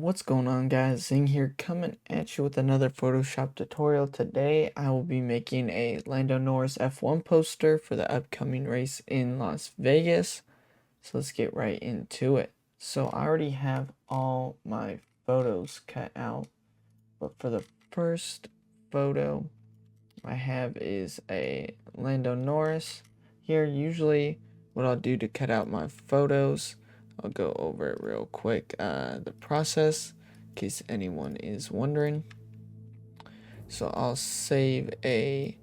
What's going on, guys? Zing here, coming at you with another Photoshop tutorial. Today I will be making a Lando Norris F1 poster for the upcoming race in Las Vegas. So let's get right into it. So I already have all my photos cut out, but for the first photo I have is a Lando Norris. Here, usually what I'll do to cut out my photos, I'll go over it real quick, the process, in case anyone is wondering. So I'll save a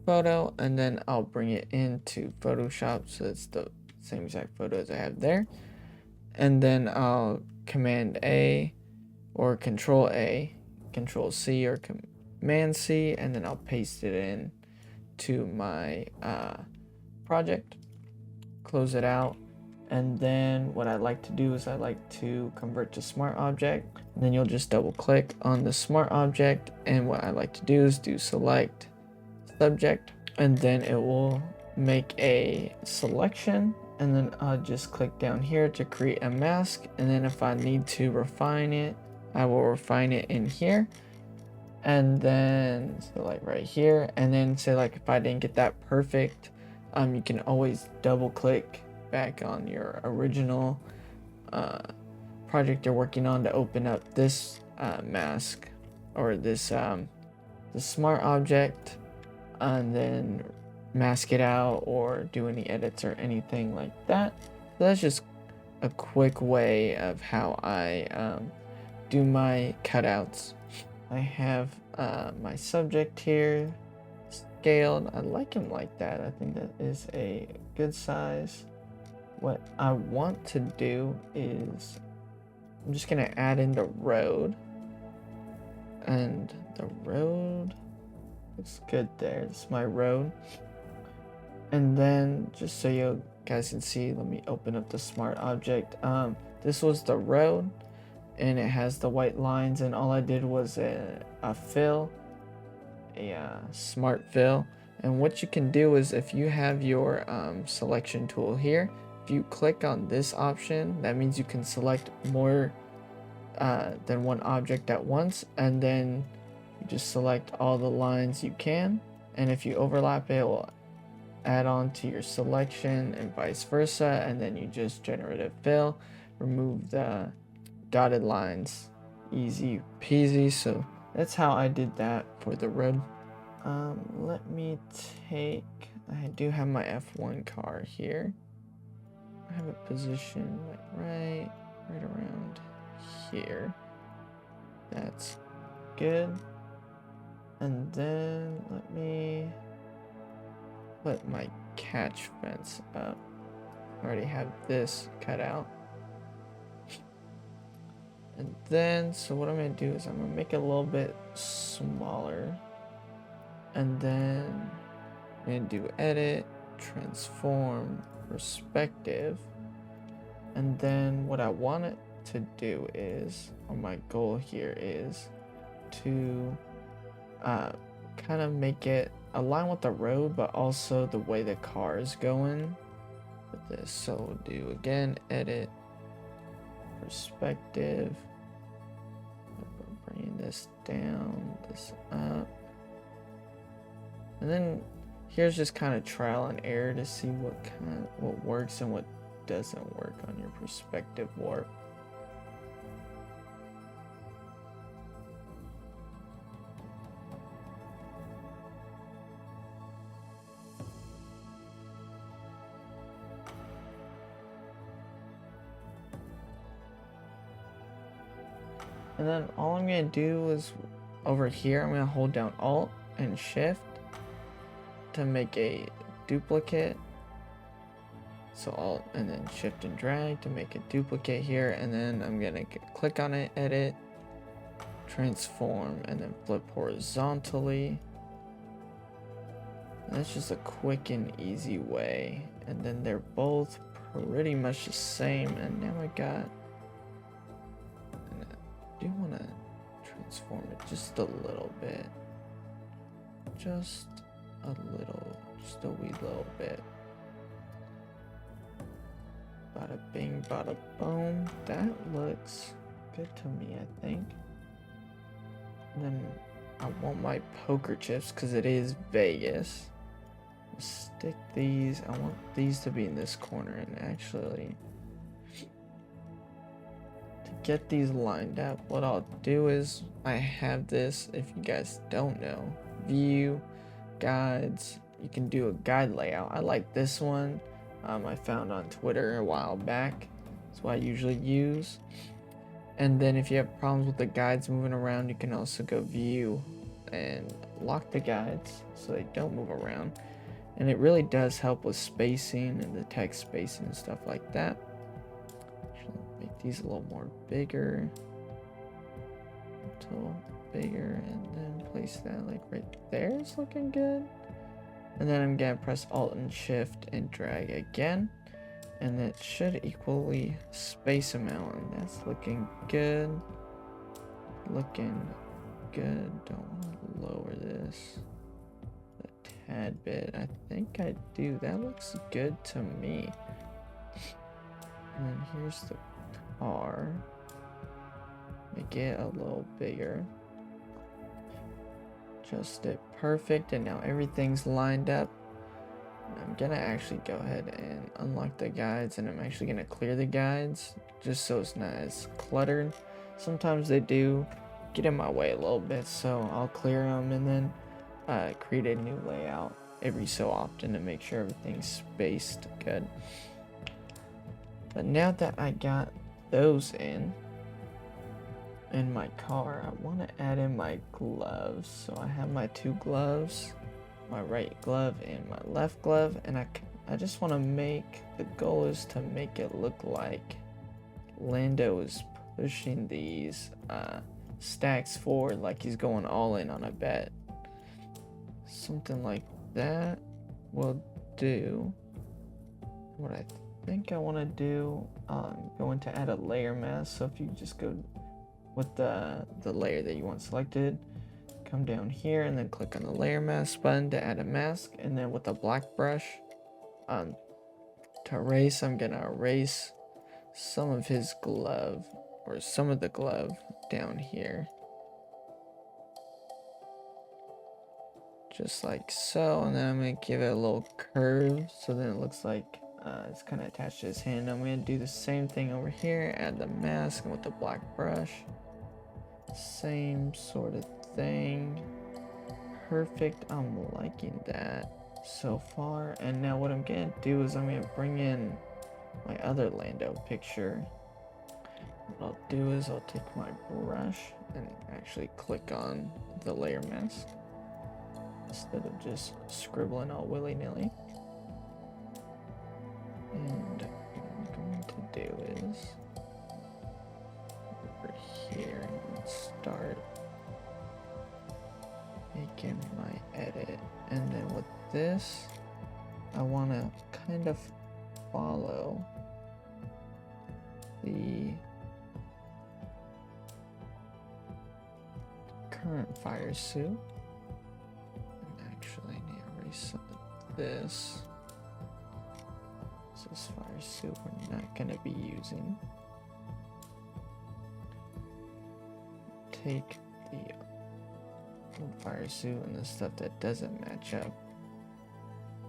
photo and then I'll bring it into Photoshop, so it's the same exact photos I have there. And then I'll Command A or Control A, Control C or Command C, and then I'll paste it in to my project, close it out. And then what I like to do is I like to convert to smart object, and then you'll just double click on the smart object, and what I like to do is do select subject, and then it will make a selection, and then I'll just click down here to create a mask, and then if I need to refine it, I will refine it in here. And then so like right here, and then say like if I didn't get that perfect, you can always double click back on your original project you're working on to open up this mask or this the smart object, and then mask it out or do any edits or anything like that. So that's just a quick way of how I do my cutouts. I have my subject here scaled. I like him like that. I think that is a good size. What I want to do is I'm just gonna add in the road, and the road looks good there. It's my road. And then just so you guys can see, let me open up the smart object. This was the road, and it has the white lines, and all I did was a fill, a smart fill. And what you can do is if you have your selection tool here, if you click on this option, that means you can select more than one object at once, and then you just select all the lines you can, and if you overlap it will add on to your selection and vice versa, and then you just generative fill, remove the dotted lines, easy peasy. So that's how I did that for the road. Let me take, I do have my F1 car here. I have it positioned like right around here. That's good. And then let me put my catch fence up. I already have this cut out. And then, so what I'm gonna do is I'm gonna make it a little bit smaller. And then I'm gonna do edit, transform, perspective. And then what I want it to do is, or my goal here is to kind of make it align with the road, but also the way the car is going with this. So we'll do again, edit, perspective, bringing this down, this up, and then here's just kind of trial and error to see what works and what doesn't work on your perspective warp. And then all I'm gonna do is over here, I'm gonna hold down Alt and Shift to make a duplicate. So Alt and then Shift and drag to make a duplicate here, and then I'm gonna click on it, edit, transform, and then flip horizontally. And that's just a quick and easy way. And then they're both pretty much the same. And now I got, I do want to transform it just a little bit. Just a wee little bit. Bada bing, bada boom. That looks good to me, I think. And then I want my poker chips because it is Vegas. Stick these. I want these to be in this corner, and actually to get these lined up, what I'll do is I have this, if you guys don't know, view, guides. You can do a guide layout. I like this one. I found on Twitter a while back. That's what I usually use. And then if you have problems with the guides moving around, you can also go view and lock the guides so they don't move around. And it really does help with spacing and the text spacing and stuff like that. Actually, make these a little more bigger. A little bigger, and then place that like right there. It's looking good. And then I'm gonna press Alt and Shift and drag again. And that should equally space them out, and that's looking good. Looking good. Don't want to lower this a tad bit. I think I do. That looks good to me. And then here's the car. Make it a little bigger. Just it perfect, and now everything's lined up. I'm gonna actually go ahead and unlock the guides, and I'm actually gonna clear the guides just so it's not as cluttered. Sometimes they do get in my way a little bit, so I'll clear them and then create a new layout every so often to make sure everything's spaced good. But now that I got those in my car, I want to add in my gloves. So I have my two gloves, my right glove and my left glove, and I just want to make, the goal is to make it look like Lando is pushing these stacks forward, like he's going all in on a bet. Something like that will do. What I think I want to do, going to add a layer mask. So if you just go with the layer that you want selected, come down here and then click on the layer mask button to add a mask, and then with a black brush to erase, I'm gonna erase some of his glove, or some of the glove down here, just like so. And then I'm gonna give it a little curve so then it looks like it's kind of attached to his hand. I'm gonna do the same thing over here, add the mask, and with the black brush, same sort of thing. Perfect. I'm liking that so far. And now what I'm gonna do is I'm gonna bring in my other Lando picture. What I'll do is I'll take my brush and actually click on the layer mask instead of just scribbling all willy-nilly. And what I'm going to do is over here and start making my edit, and then with this I want to kind of follow the current fire suit. And actually I need to erase some of this. This fire suit we're not going to be using. Take the old fire suit and the stuff that doesn't match up,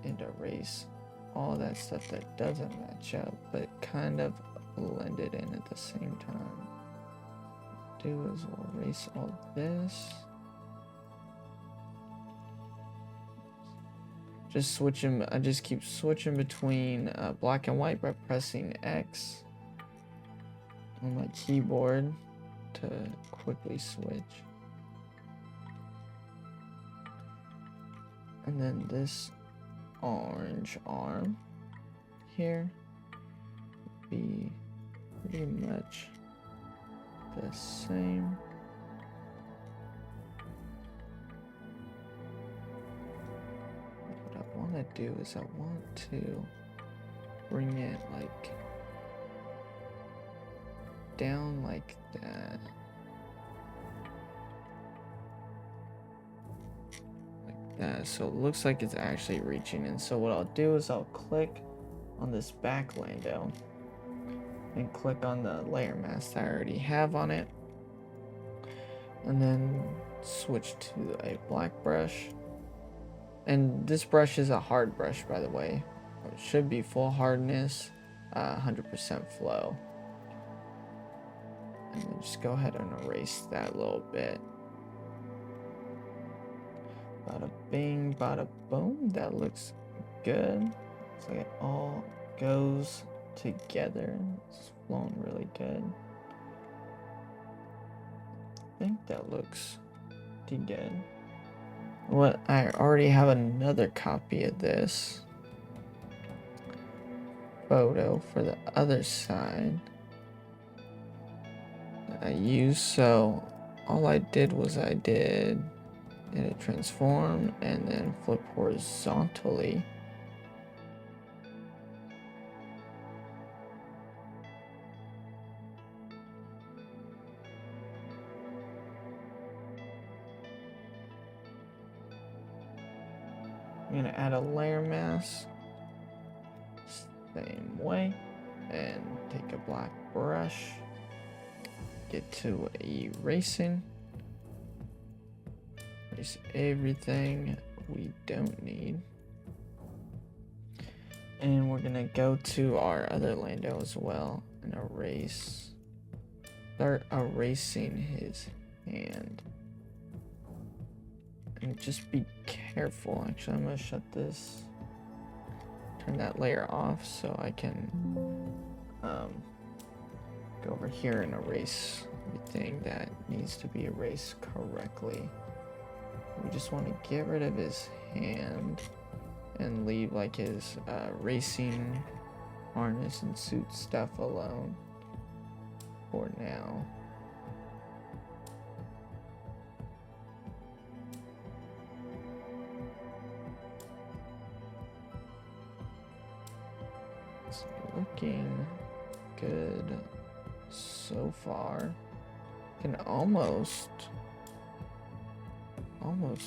and erase all that stuff that doesn't match up but kind of blend it in at the same time. What we'll do is we'll erase all this. Just switching, I just keep switching between black and white by pressing X on my keyboard to quickly switch. And then this orange arm here will be pretty much the same. What I want to do is I want to bring it like down like that. Like that. So it looks like it's actually reaching. And so what I'll do is I'll click on this back Lando and click on the layer mask that I already have on it, and then switch to a black brush. And this brush is a hard brush, by the way. It should be full hardness, 100% flow. And then just go ahead and erase that a little bit. Bada bing, bada boom. That looks good. It's like it all goes together. It's flowing really good. I think that looks pretty good. What, I already have another copy of this photo for the other side that I used. So all I did was I did it transform and then flip horizontally. I'm gonna add a layer mask, same way, and take a black brush, get to erasing, erase everything we don't need, and we're gonna go to our other Lando as well and start erasing his hand. And just be careful. Actually, I'm gonna shut this, turn that layer off so I can go over here and erase everything that needs to be erased correctly. We just want to get rid of his hand and leave like his racing harness and suit stuff alone for now. It's looking good so far. Can almost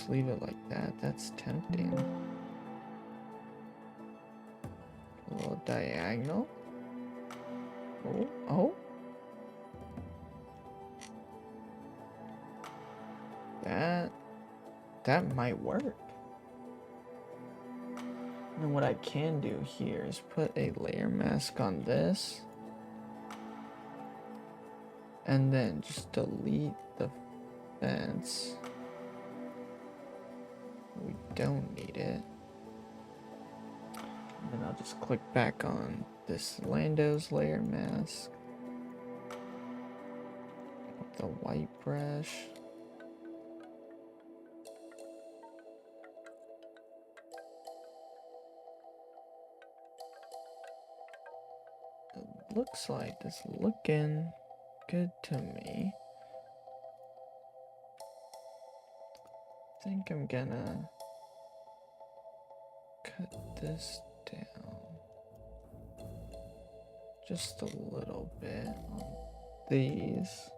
leave it like that. That's tempting. A little diagonal. Oh. That might work. And what I can do here is put a layer mask on this and then just delete the fence. We don't need it. And then I'll just click back on this Lando's layer mask with the white brush. It looks like it's looking good to me. I think I'm gonna cut this down just a little bit on these.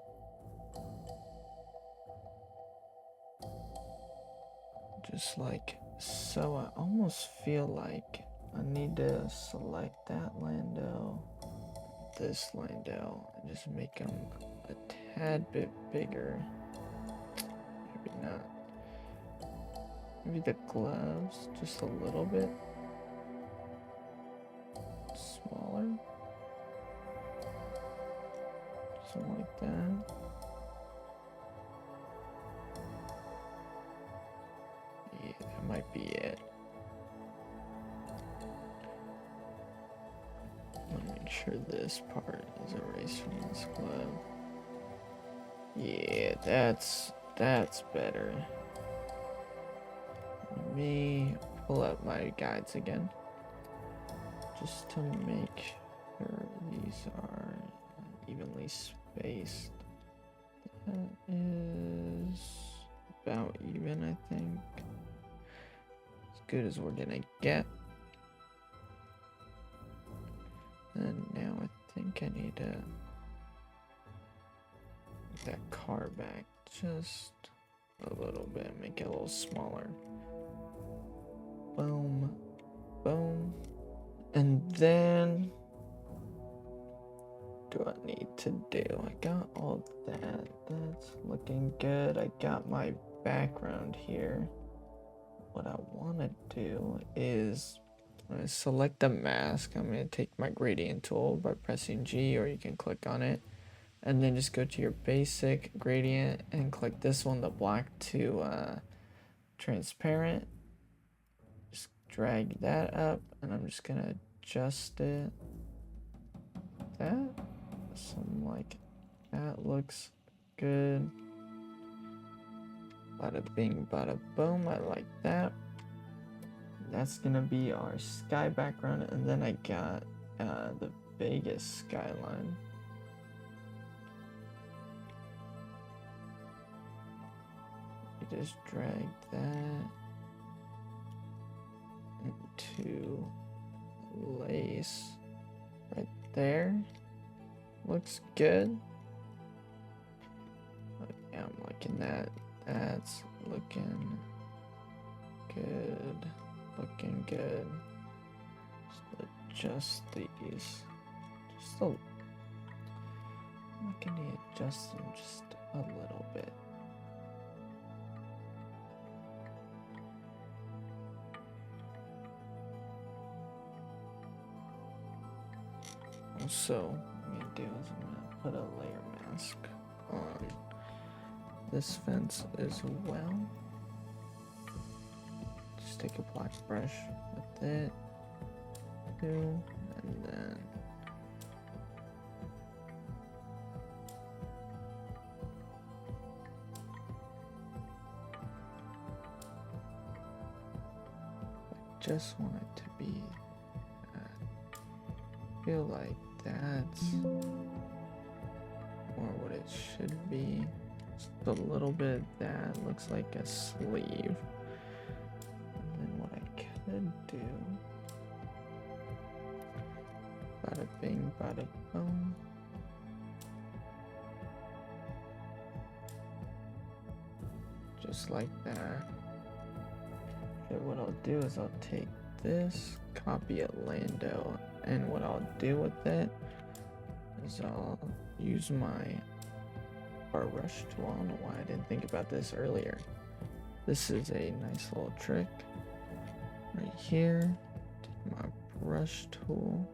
Just like so. I almost feel like I need to select that Lando, this Lando, and just make them a tad bit bigger. Maybe not. Maybe the gloves just a little bit smaller. Something like that. Yeah, that might be it. Let me make sure this part is erased from this glove. Yeah, that's better. Let me pull up my guides again, just to make sure these are evenly spaced. That is about even, I think. As good as we're gonna get. And now I think I need to make that car back just a little bit, make it a little smaller. Boom, boom. And then do I need to do? I got all that. That's looking good. I got my background here. What I want to do is select the mask. I'm going to take my gradient tool by pressing G, or you can click on it. And then just go to your basic gradient and click this one, the black to transparent. Just drag that up, and I'm just going to adjust it. That something like that looks good. Bada bing, bada boom. I like that. That's gonna be our sky background, and then I got the Vegas skyline. You just drag that into lace right there. Looks good. Oh, yeah, I'm liking that. That's looking good. Looking good. Just adjust these. Just a. I'm gonna adjust them just a little bit. Also, what I'm gonna do is I'm gonna put a layer mask on this fence as well. Just take a black brush with it, too, and then I just want it to be feel like that's more what it should be. Just a little bit of that looks like a sleeve. And then what I could do, bada bing, bada boom. Just like that. Okay, what I'll do is I'll take this, copy it Lando, and what I'll do with it is I'll use my brush tool. I don't know why I didn't think about this earlier. This is a nice little trick right here. Take my brush tool,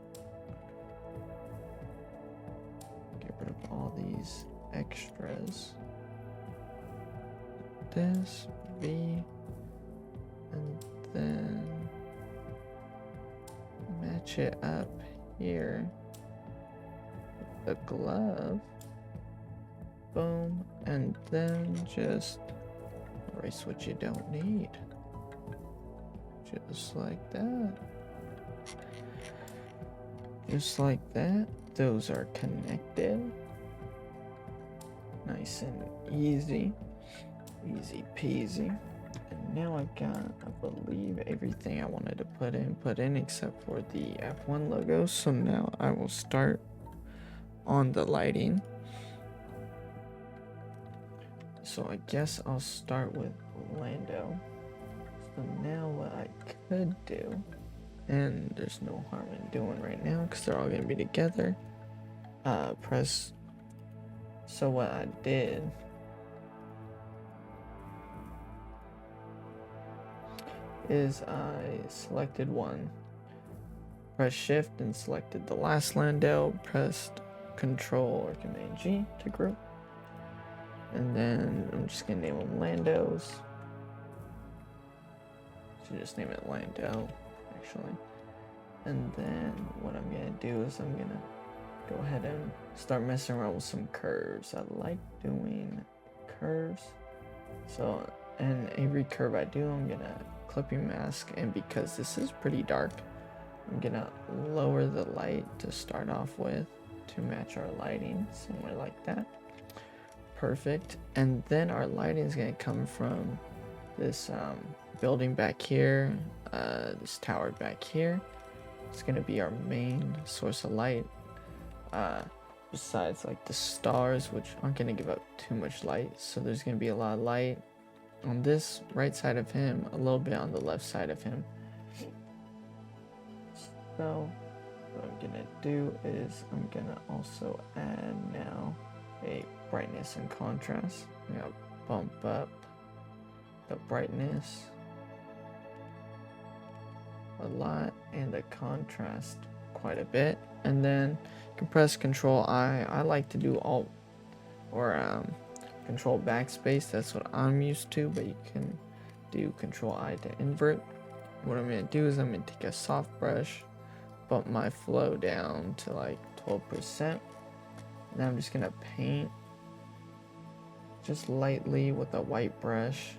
get rid of all these extras. This V, and then match it up here with the glove. Boom, and then just erase what you don't need. Just like that. Just like that. Those are connected. Nice and easy. Easy peasy. And now I've got, I believe, everything I wanted to put in except for the F1 logo. So now I will start on the lighting. So I guess I'll start with Lando. So now what I could do, and there's no harm in doing right now because they're all going to be together, press. So what I did is I selected one, pressed shift and selected the last Lando, pressed Control or Command G to group. And then I'm just gonna name them Landos. Should just name it Lando, actually. And then what I'm gonna do is I'm gonna go ahead and start messing around with some curves. I like doing curves. So, and every curve I do, I'm gonna clip your mask, and because this is pretty dark, I'm gonna lower the light to start off with to match our lighting, somewhere like that. Perfect. And then our lighting is going to come from this building back here, this tower back here. It's going to be our main source of light, besides like the stars, which aren't going to give up too much light. So there's going to be a lot of light on this right side of him, a little bit on the left side of him. So what I'm gonna do is I'm gonna also add now a brightness and contrast. I'm gonna bump up the brightness a lot and the contrast quite a bit, and then you can press Control I. I like to do Alt or Control Backspace. That's what I'm used to, but you can do Control I to invert. What I'm gonna do is I'm gonna take a soft brush, bump my flow down to like 12%. Now I'm just gonna paint just lightly with a white brush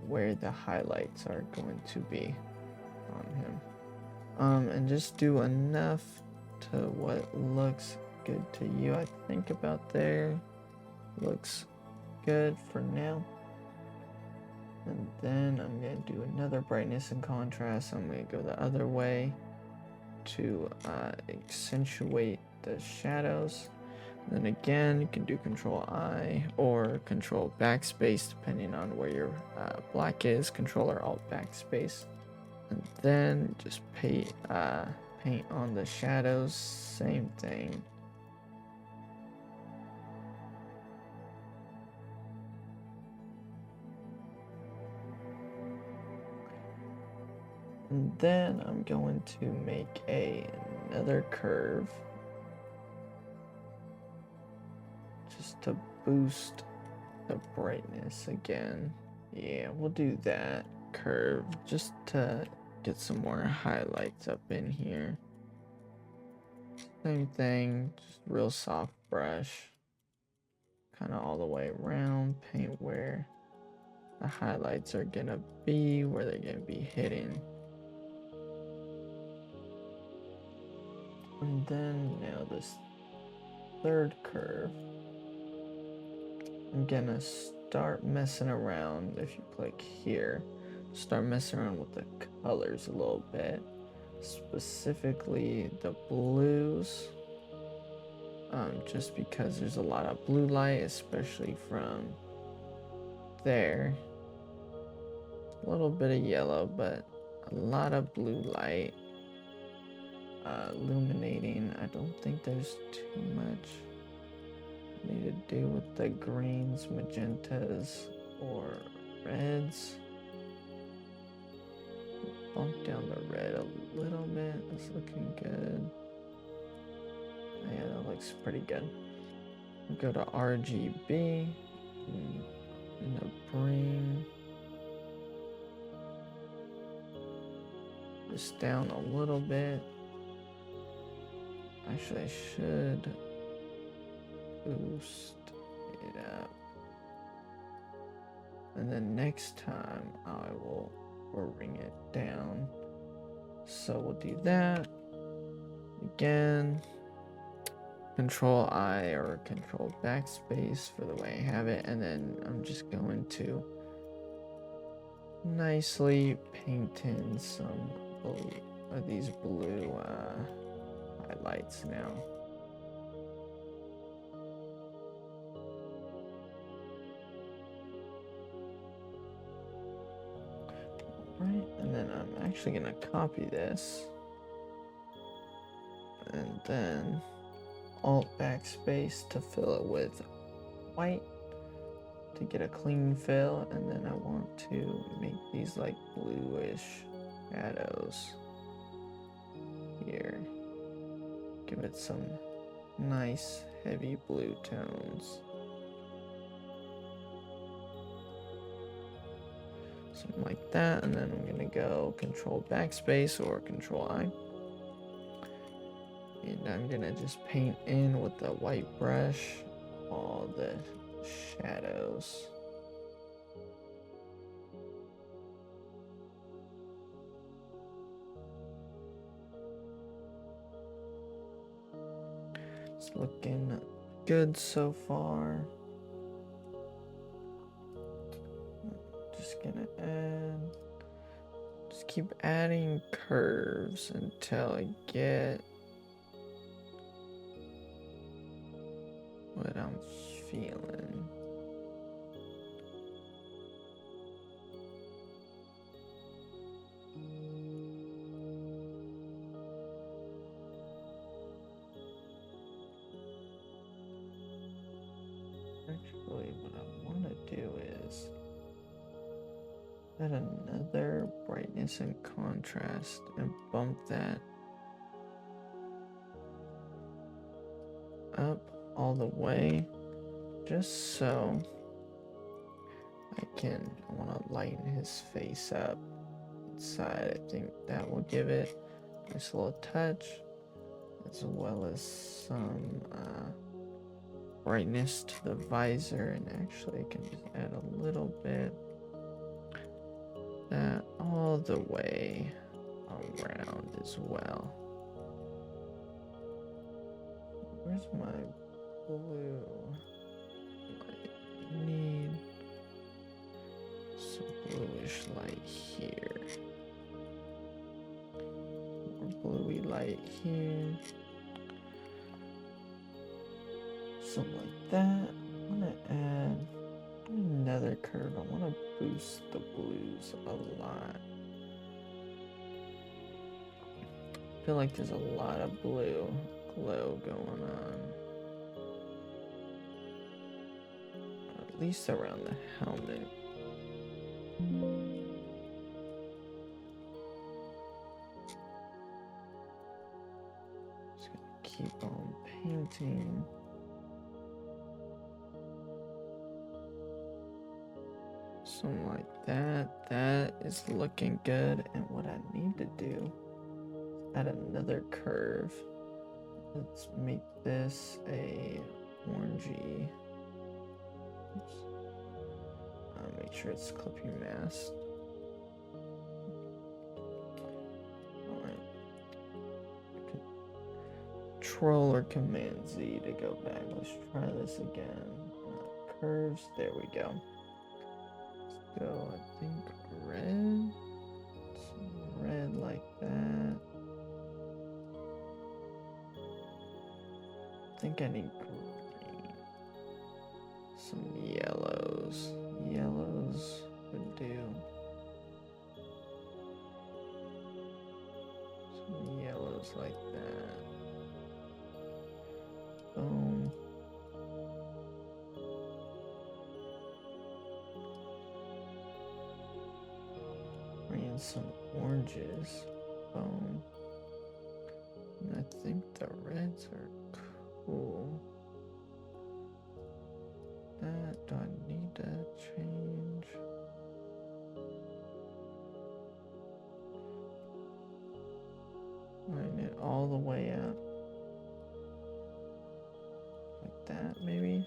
where the highlights are going to be on him. And just do enough to what looks good to you. I think about there looks good for now. And then I'm going to do another brightness and contrast. I'm going to go the other way to accentuate the shadows. And then again, you can do Control I or Control Backspace depending on where your black is. Control or Alt Backspace. And then just paint on the shadows, same thing. And then I'm going to make another curve just to boost the brightness again. Yeah, we'll do that curve just to get some more highlights up in here. Same thing, just real soft brush, kind of all the way around, paint where the highlights are gonna be, where they're gonna be hitting. And then now this third curve, I'm gonna start messing around. If you click here, start messing around with the colors a little bit, specifically the blues, just because there's a lot of blue light, especially from there. A little bit of yellow, but a lot of blue light illuminating. I don't think there's too much I need to do with the greens, magentas, or reds. Bump down the red a little bit. That's looking good. Yeah, that looks pretty good. Go to RGB and bring this down a little bit. Actually, I should boost it up. And then next time I will bring it down. So we'll do that. Again, Control I or Control Backspace for the way I have it. And then I'm just going to nicely paint in some of these blue highlights now. Right, and then I'm actually gonna copy this and then Alt Backspace to fill it with white to get a clean fill, and then I want to make these like bluish shadows here. Give it some nice heavy blue tones. Something like that, and then I'm gonna go Control Backspace or Control I. And I'm gonna just paint in with the white brush all the shadows. It's looking good so far. Just gonna just keep adding curves until I get what I'm feeling. do is add another brightness and contrast and bump that up all the way, just so I want to lighten his face up inside. I think that will give it a nice little touch, as well as some brightness to the visor. And actually I can just add a little bit that all the way around as well. Where's my blue? I need some bluish light here. More bluey light here. Something like that. I'm gonna add another curve. I want to boost the blues a lot. I feel like there's a lot of blue glow going on. At least around the helmet. Just gonna keep on painting. Something like that. That is looking good. And what I need to do is add another curve. Let's make this a orangey. Oops. Make sure it's clipping masked. Alright. Control or Command Z to go back. Let's try this again. Curves. There we go. Let's go, I think, red. Some red like that. I think I need green. Some yellows. Yellows would do. Some yellows like that. Boom. Bring in some oranges. Boom. And I think the reds are cool. That, do I need to change? Line it all the way up. Like that, maybe?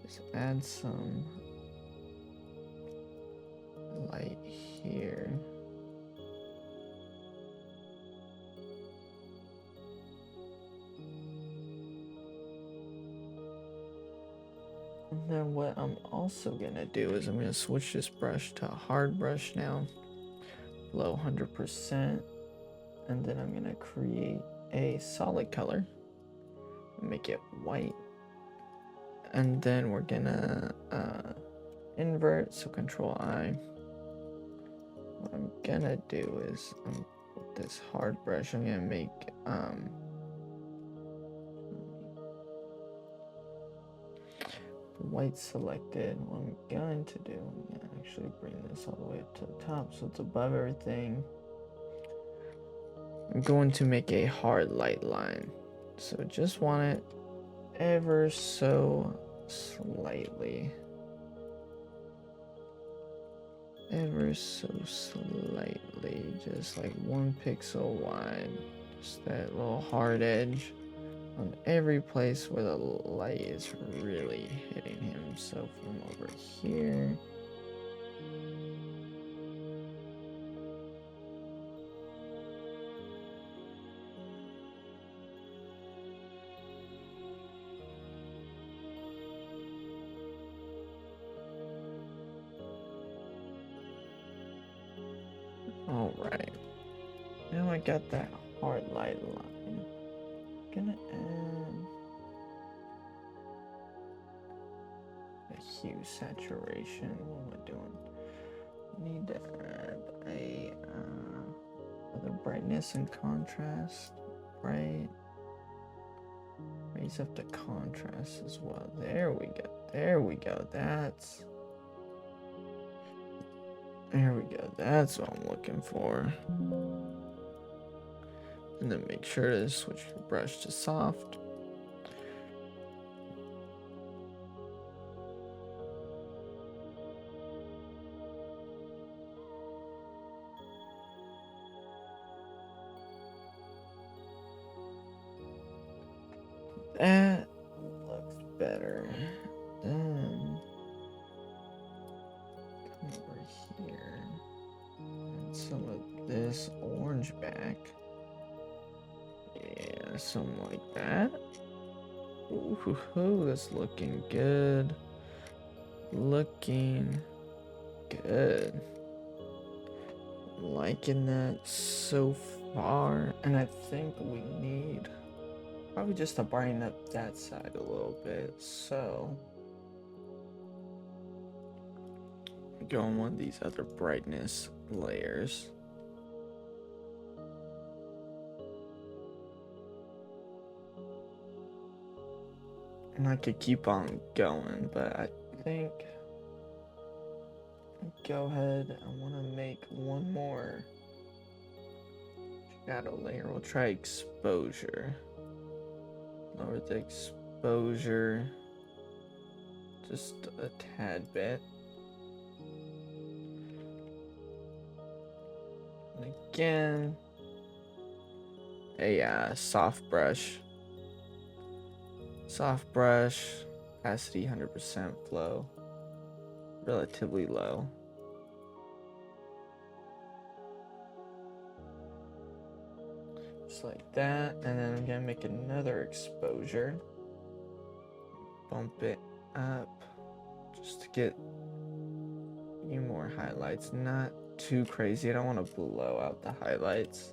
Just add some light here. And then what I'm also gonna do is I'm gonna switch this brush to a hard brush now, below 100%, and then I'm gonna create a solid color, make it white, and then we're gonna invert, so Control I. What I'm gonna do is with this hard brush, I'm gonna make white selected. What I'm going to do, I'm gonna actually bring this all the way up to the top so it's above everything. I'm going to make a hard light line, so just want it ever so slightly, ever so slightly, just like 1 pixel wide, just that little hard edge on every place where the light is really hitting him. So from over here, all right, now I got that hard light line. Gonna add a hue saturation. What am I doing? Need to add a other brightness and contrast. Right raise up the contrast as well. There we go. There we go. There we go. That's what I'm looking for. And then make sure to switch your brush to soft. That looks better. Then come over here. And some of this orange back. Yeah, something like that. Ooh, that's looking good. Looking good. Liking that so far. And I think we need probably just to brighten up that side a little bit. So go on one of these other brightness layers. And I could keep on going, but I think go ahead. I want to make one more shadow layer. We'll try exposure. Lower the exposure just a tad bit. And again, a soft brush. Soft brush, opacity 100%, flow relatively low. Just like that, and then I'm gonna make another exposure. Bump it up just to get a few more highlights. Not too crazy. I don't want to blow out the highlights.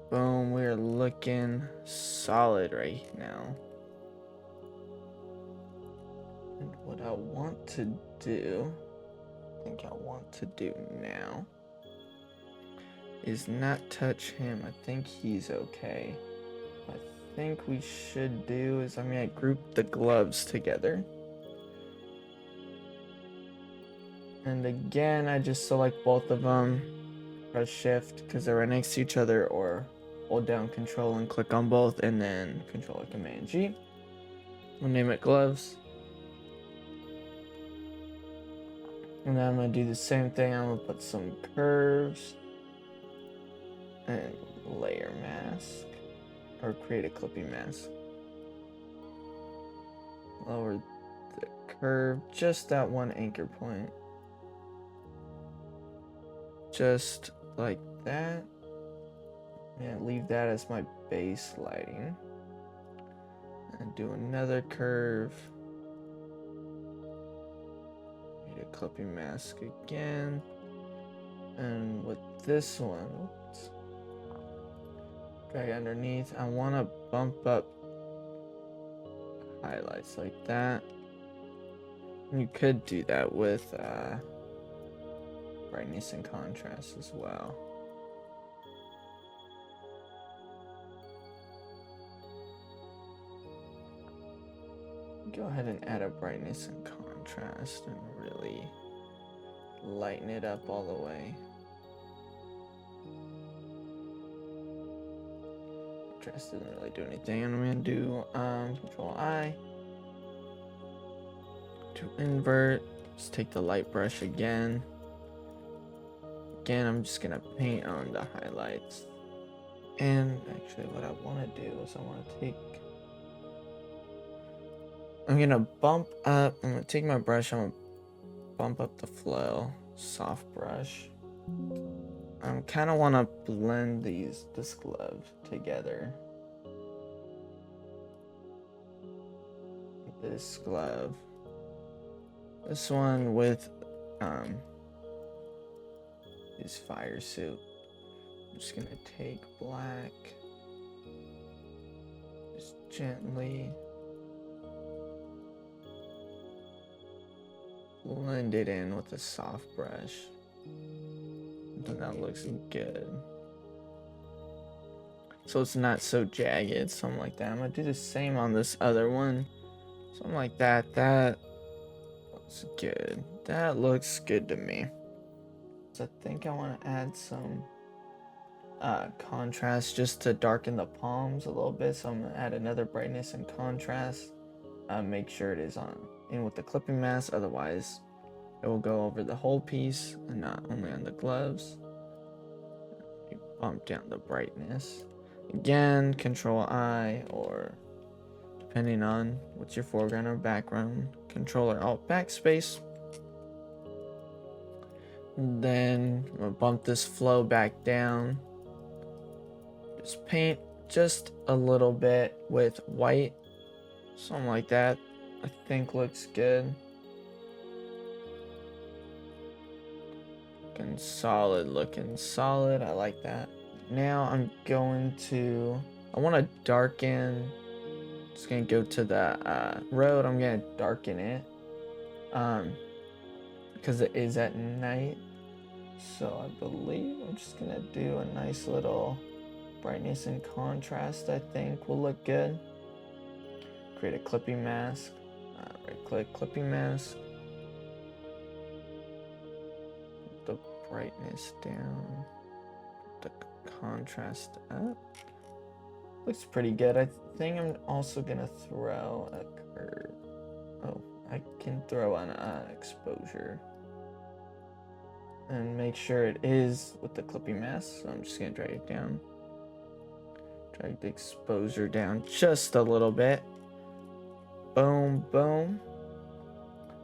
Boom, we're looking solid right now. And what I want to do, now is not touch him. I think he's okay. What I think we should do is I'm gonna group the gloves together. And again, I just select both of them, press shift because they're right next to each other, or hold down control and click on both, and then control or command G. We'll name it gloves. And then I'm gonna do the same thing. I'm gonna put some curves and layer mask, or create a clipping mask. Lower the curve, just that one anchor point. Just like that. And leave that as my base lighting. And do another curve. Need a clipping mask again. And with this one, oops, drag underneath. I want to bump up highlights like that. You could do that with brightness and contrast as well. Go ahead and add a brightness and contrast and really lighten it up all the way. Contrast doesn't really do anything. I'm gonna do Control I to invert. Just take the light brush again. Again, I'm just gonna paint on the highlights. And actually, what I want to do is I'm gonna bump up. I'm gonna take my brush. I'm gonna bump up the flow. Soft brush. I kind of want to blend this glove together. This glove. This one with his fire suit. I'm just gonna take black. Just gently blend it in with a soft brush. And that looks good. so it's not so jagged, something like that. I'm gonna do the same on this other one, something like that. That looks good. That looks good to me. So I think I want to add some contrast just to darken the palms a little bit. So I'm gonna add another brightness and contrast. Make sure it is in with the clipping mask, otherwise it will go over the whole piece and not only on the gloves. You bump down the brightness. Again, Control I, or depending on what's your foreground or background, Control or Alt backspace. Then I'm gonna bump this flow back down. Just paint just a little bit with white, something like that. I think looks good. Looking solid, looking solid. I like that. Now I'm going to, I want to darken. Just gonna go to the road. I'm gonna darken it, because it is at night. So I believe I'm just gonna do a nice little brightness and contrast. I think will look good. Create a clipping mask. Right click, clipping mask. The brightness down. The contrast up. Looks pretty good. I think I'm also gonna throw a curve. Oh, I can throw an exposure. And make sure it is with the clipping mask. So I'm just gonna drag it down. Drag the exposure down just a little bit. Boom, boom.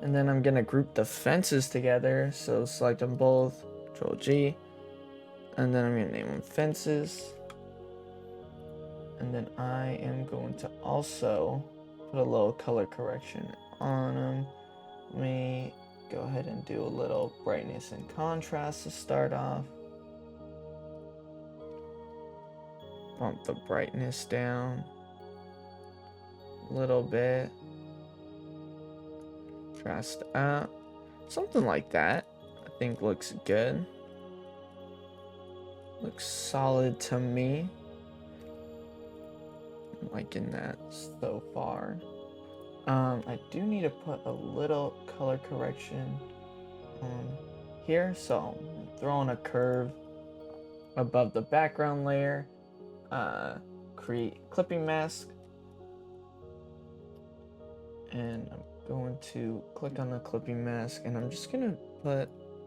And then I'm gonna group the fences together. So select them both, Control G. And then I'm gonna name them fences. And then I am going to also put a little color correction on them. Let me go ahead and do a little brightness and contrast to start off. Bump the brightness down a little bit. Contrast up. Something like that. I think looks good. Looks solid to me. I'm liking that so far. I do need to put a little color correction here. So I'm throwing a curve above the background layer. Create clipping mask. And I'm going to click on the clipping mask, and I'm just gonna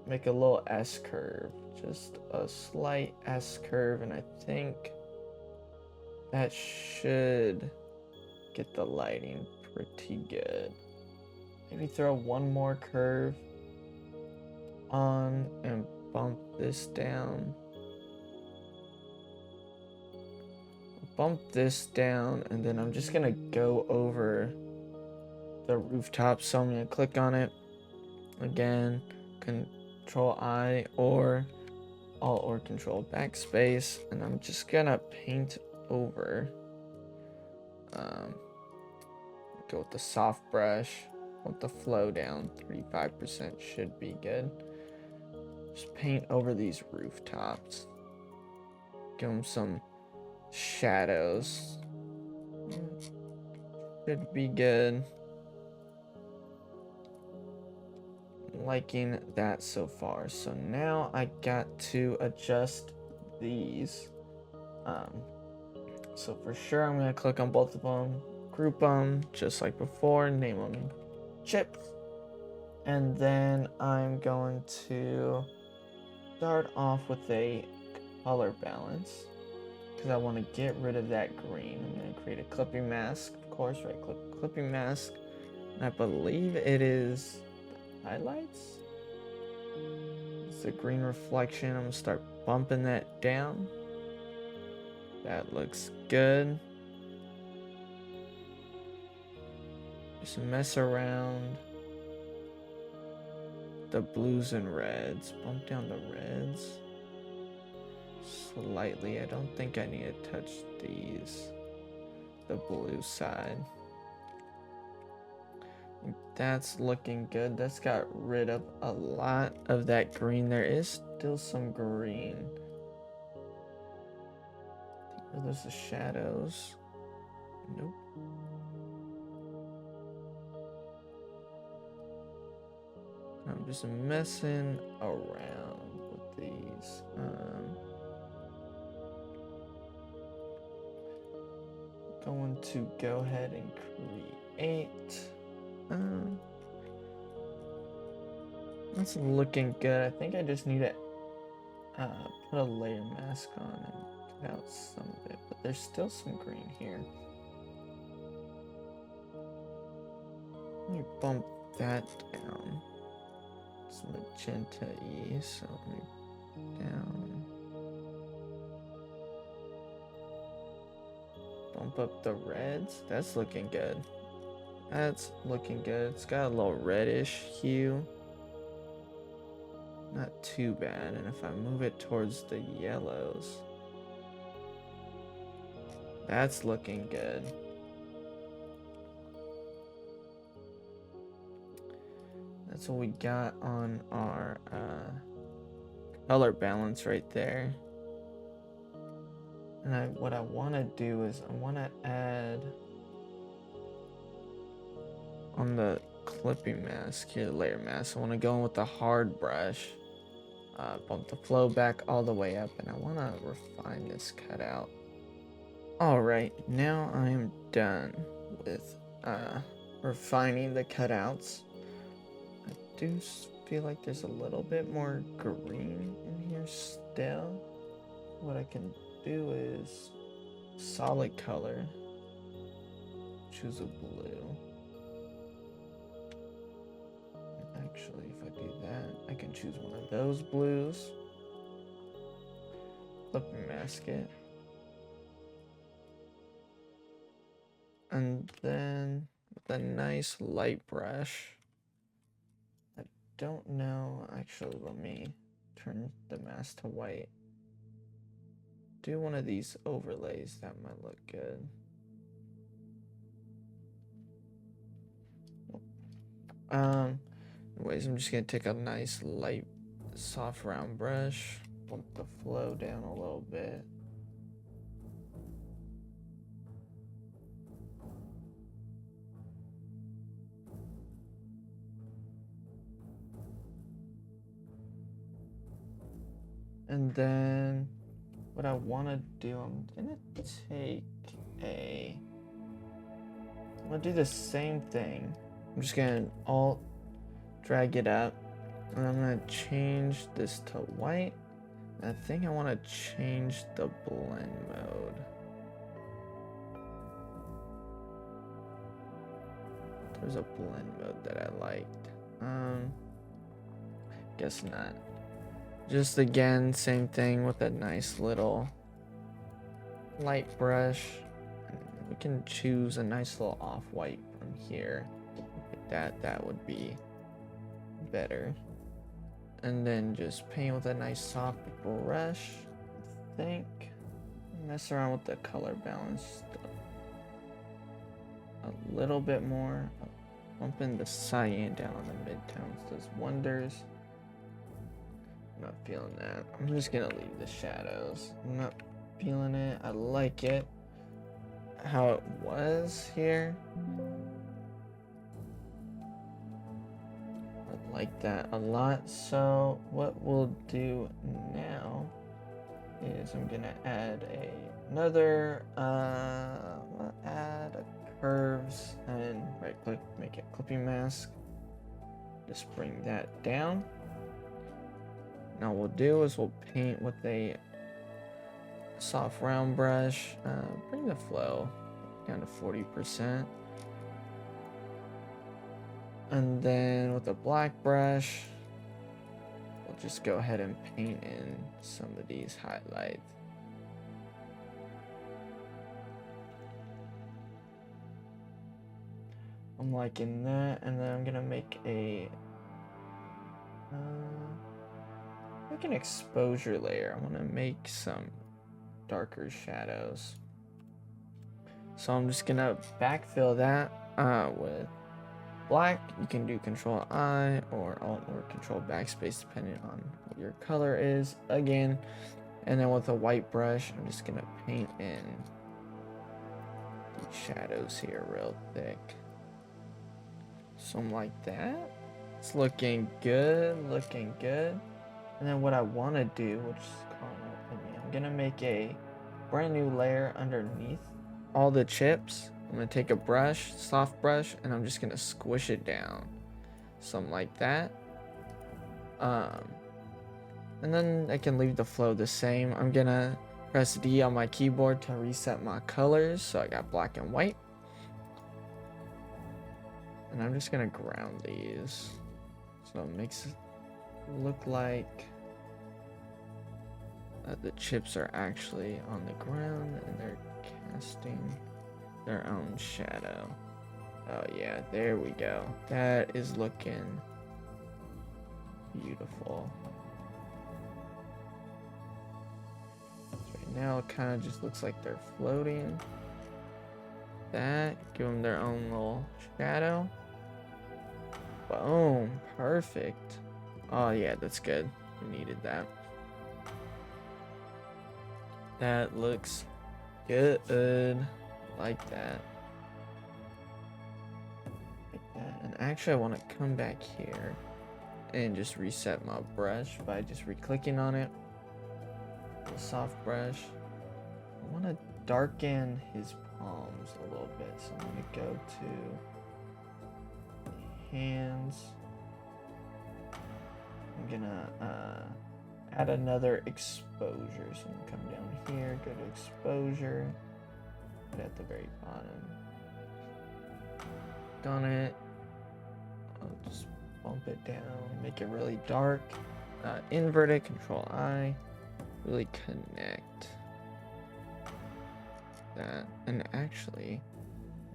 make a little S curve, just a slight S curve, and I think that should get the lighting pretty good. Maybe throw one more curve on and bump this down. Bump this down, and then I'm just gonna go over the rooftop. So I'm gonna click on it again, Control I or Alt or Control backspace, and I'm just gonna paint over. Go with the soft brush. Want the flow down. 35% should be good. Just paint over these rooftops. Give them some shadows. Should be good. Liking that so far. So now I got to adjust these. So for sure I'm gonna click on both of them, group them just like before, name them chips, and then I'm going to start off with a color balance because I want to get rid of that green. I'm going to create a clipping mask, of course, right click clipping mask, and I believe it is highlights. It's a green reflection. I'm gonna start bumping that down. That looks good. Just mess around the blues and reds. Bump down the reds slightly. I don't think I need to touch these. The blue side. That's looking good. That's got rid of a lot of that green. There is still some green. Are those the shadows? Nope. I'm just messing around with these. Going to go ahead and create. That's looking good. I think I just need to put a layer mask on and cut out some of it, but there's still some green here. Let me bump that down. It's magenta-y, so let me down. Bump up the reds. That's looking good. That's looking good. It's got a little reddish hue. Not too bad. And if I move it towards the yellows, that's looking good. That's what we got on our color balance right there. And what I want to do is I want to add on the clipping mask here, the layer mask. I want to go in with the hard brush, bump the flow back all the way up, and I want to refine this cutout. All right, now I am done with refining the cutouts. I do feel like there's a little bit more green in here still. What I can do is solid color, choose a blue. Actually, if I do that, I can choose one of those blues, flip and mask it, and then with a nice light brush, I don't know, actually let me turn the mask to white. Do one of these overlays, that might look good. Anyways, I'm just gonna take a nice light soft round brush, bump the flow down a little bit. And then what I want to do, I'm gonna do the same thing. I'm just gonna alt drag it up, and I'm gonna change this to white. And I think I want to change the blend mode. There's a blend mode that I liked. Guess not. Just again, same thing with a nice little light brush. We can choose a nice little off-white from here. That would be better. And then just paint with a nice soft brush. I think mess around with the color balance a little bit more. Bumping the cyan down on the midtones does wonders. I'm not feeling that. I'm just gonna leave the shadows. I'm not feeling it. I like it how it was here. I like that a lot. So what we'll do now is I'm gonna add another I'll add a curves and right click, make it clipping mask. Just bring that down. Now what we'll do is we'll paint with a soft round brush, bring the flow down to 40%. And then with a black brush, we'll just go ahead and paint in some of these highlights. I'm liking that, and then I'm gonna make an exposure layer. I want to make some darker shadows. So I'm just gonna backfill that with black. You can do Control I or Alt or Control Backspace depending on what your color is. Again, And then with a white brush, I'm just gonna paint in these shadows here real thick. Something like that. It's looking good, looking good. And then what I want to do, which is calling out to me, I'm gonna make a brand new layer underneath all the chips. I'm gonna take a brush, soft brush, and I'm just gonna squish it down. Something like that. And then I can leave the flow the same. I'm gonna press D on my keyboard to reset my colors. So I got black and white. And I'm just gonna ground these. So it makes it look like the chips are actually on the ground and they're casting their own shadow. Oh yeah, there we go. That is looking beautiful. Right now it kind of just looks like they're floating. That, give them their own little shadow. Boom, perfect. Oh yeah, that's good. We needed that. That looks good. Like that. Like that. And actually I want to come back here and just reset my brush by just re-clicking on it. The soft brush. I want to darken his palms a little bit. So I'm going to go to hands. I'm gonna add another exposure. So I'm gonna come down here, go to exposure, put it at the very bottom. Done it. I'll just bump it down, make it really dark. Invert it, Control I, really connect that. And actually,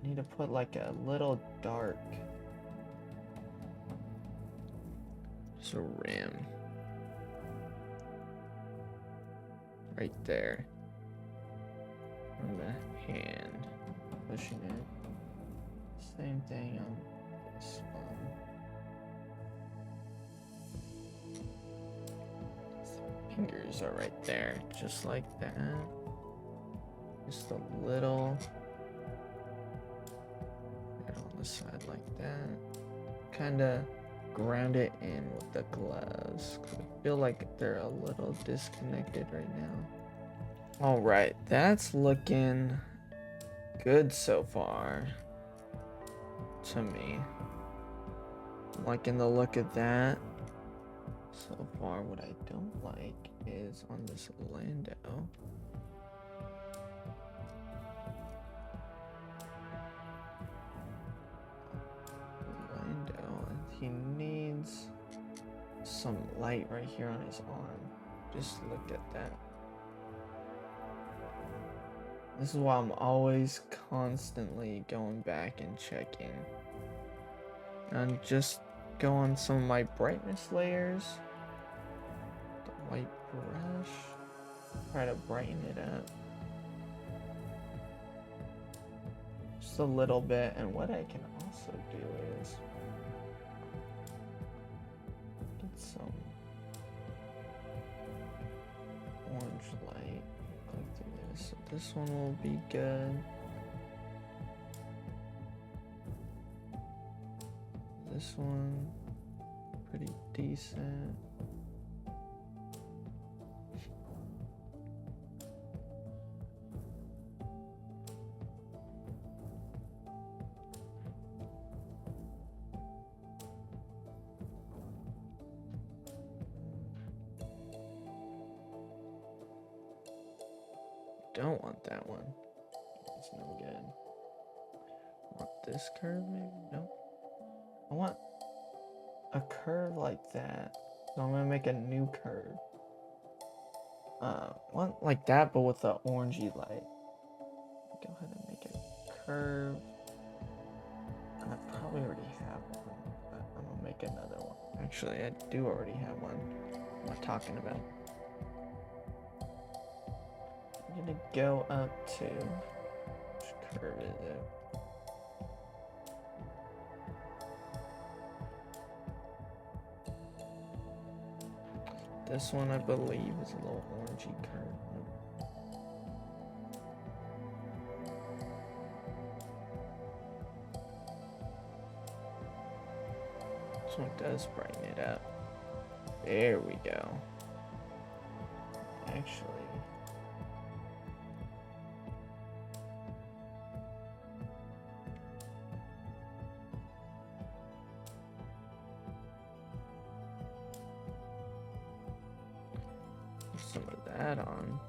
I need to put like a little dark. Just a rim right there on the hand, pushing it. Same thing on this one. The fingers are right there, just like that. Just a little right on the side like that. Kind of ground it in with the gloves. I feel like they're a little disconnected right now. All right, that's looking good so far to me. I'm liking the look of that so far. What I don't like is on this Lando. He needs some light right here on his arm. Just look at that. This is why I'm always constantly going back and checking. And just go on some of my brightness layers. The white brush. Try to brighten it up. Just a little bit. And what I can also do is some orange light. Click through this. So this one will be good. This one, pretty decent. Don't want that one. It's no good. Want this curve maybe? No. I want a curve like that. So I'm gonna make a new curve. Want like that, but with the orangey light. Go ahead and make a curve. And I probably already have one, but I'm gonna make another one. Actually, I do already have one. What am I talking about? I'm gonna go up to, which curve is it? This one, I believe, is a little orangey curve. This one does brighten it up. There we go. Actually, put some of that on.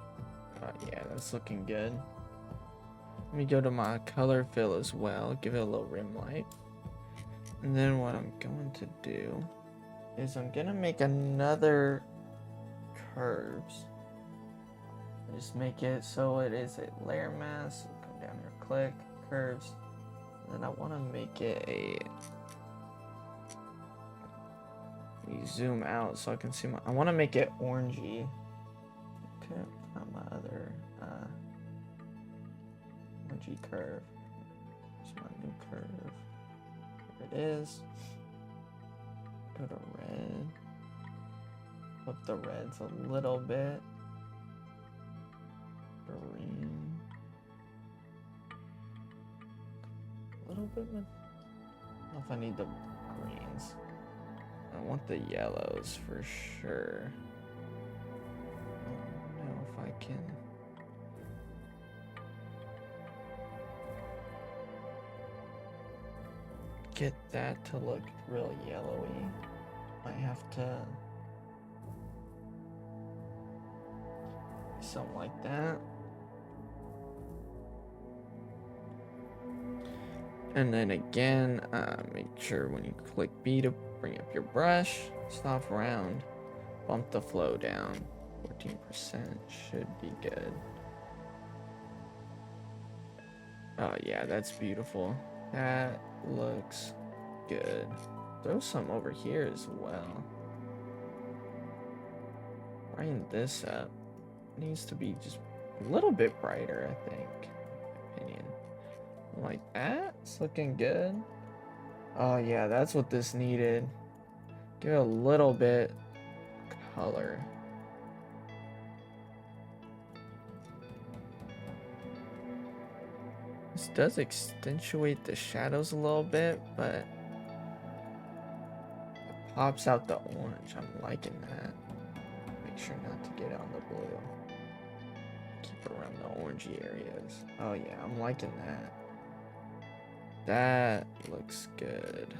Yeah, that's looking good. Let me go to my color fill as well, give it a little rim light. And then what I'm going to do is I'm gonna make another curves. Just make it so it is a layer mask. Come down here, click curves. And then I want to make it a. You zoom out so I can see my. I want to make it orangey. Okay, find my other orangey curve. Here's my new curve. There it is. Go to red. Up the reds a little bit. Green. A little bit. I don't know if I need the greens. I want the yellows for sure. I don't know if I can. Get that to look real yellowy. Might have to. Something like that. And then again, make sure when you click B to bring up your brush, stop round, bump the flow down. 14% should be good. Oh yeah, that's beautiful. That looks good. Throw some over here as well. Brighten this up. It needs to be just a little bit brighter, I think. In my opinion. Like that? It's looking good. Oh yeah, that's what this needed. Give it a little bit color. This does accentuate the shadows a little bit, but it pops out the orange. I'm liking that. Make sure not to get on the blue. Keep around the orangey areas. Oh yeah, I'm liking that. That looks good.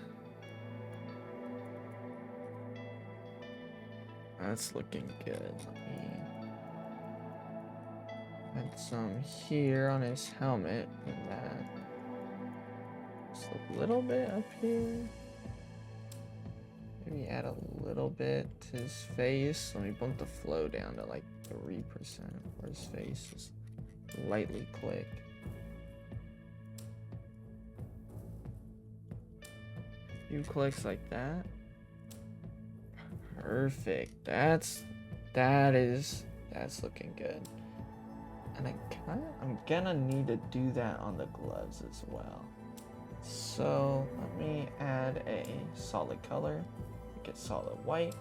That's looking good. Let me add some here on his helmet and that. Just a little bit up here. Maybe add a little bit to his face. Let me bump the flow down to like 3% for his face. Just lightly click. Few clicks like that. Perfect. That's looking good. And I'm gonna need to do that on the gloves as well. So let me add a solid color. Make it solid white.